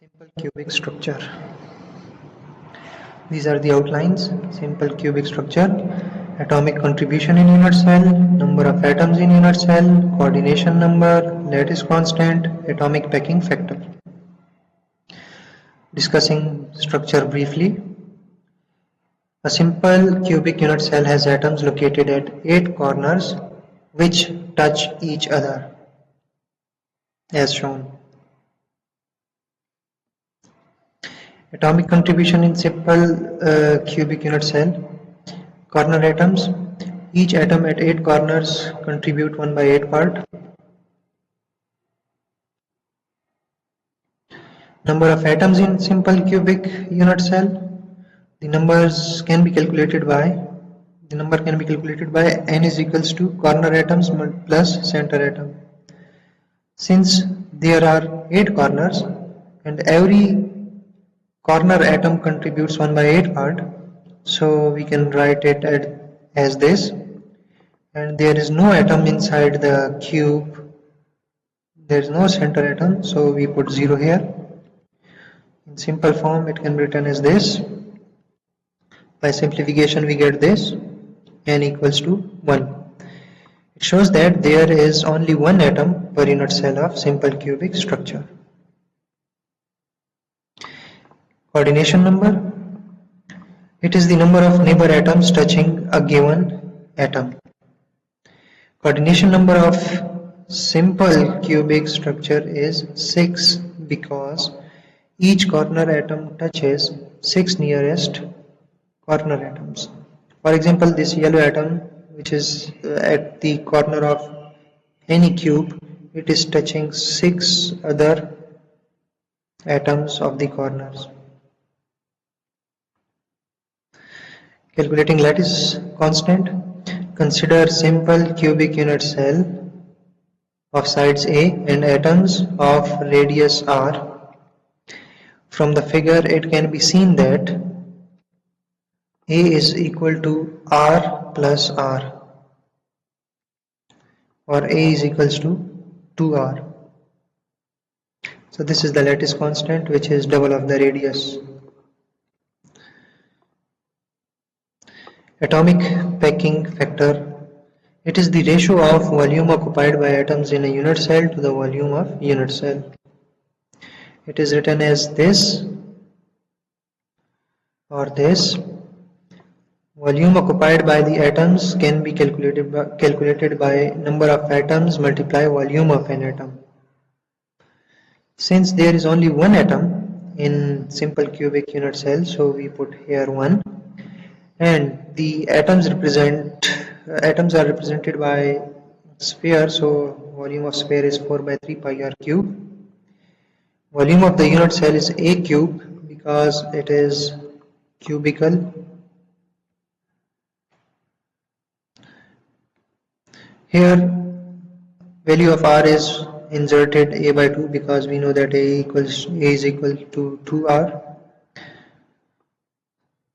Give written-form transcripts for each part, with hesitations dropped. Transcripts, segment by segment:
Simple cubic structure. These are the outlines. Simple cubic structure. Atomic contribution in unit cell, number of atoms in unit cell, coordination number, lattice constant, atomic packing factor. Discussing structure briefly. A simple cubic unit cell has atoms located at 8 corners which touch each other, as shown. Atomic contribution in simple cubic unit cell. Corner atoms. Each atom at 8 corners contribute 1 by 8 part. Number of atoms in simple cubic unit cell. The number can be calculated by n is equals to corner atoms plus center atom. Since there are 8 corners and every corner atom contributes 1 by 8 part, so we can write it as this, and there is no atom inside the cube, there is no center atom, so we put 0 here. In simple form it can be written as this. By simplification we get this, n equals to 1. It shows that there is only one atom per unit cell of simple cubic structure. Coordination number. It is the number of neighbor atoms touching a given atom. Coordination number of simple cubic structure is 6 because each corner atom touches 6 nearest corner atoms. For example, this yellow atom, which is at the corner of any cube, it is touching 6 other atoms of the corners. Calculating lattice constant. Consider simple cubic unit cell of sides A and atoms of radius r. From the figure it can be seen that A is equal to r plus r, or A is equals to 2r. So this is the lattice constant, which is double of the radius. Atomic packing factor. It is the ratio of volume occupied by atoms in a unit cell to the volume of unit cell. It is written as this or this. Volume occupied by the atoms can be calculated by number of atoms multiply volume of an atom. Since there is only one atom in simple cubic unit cell, so we put here 1, and the atoms are represented by sphere, so volume of sphere is 4 by 3 pi r cube. Volume of the unit cell is a cube because it is cubical. Here value of r is inserted a by 2 because we know that a is equal to 2r.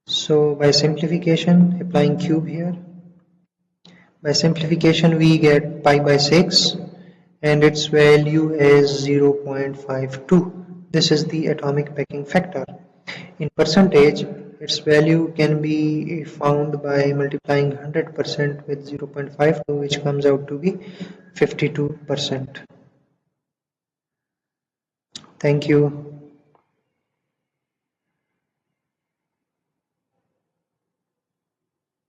So by simplification, applying cube here, by simplification we get pi by 6 and its value is 0.52. This is the atomic packing factor. In percentage, its value can be found by multiplying 100% with 0.52, which comes out to be 52%. Thank you.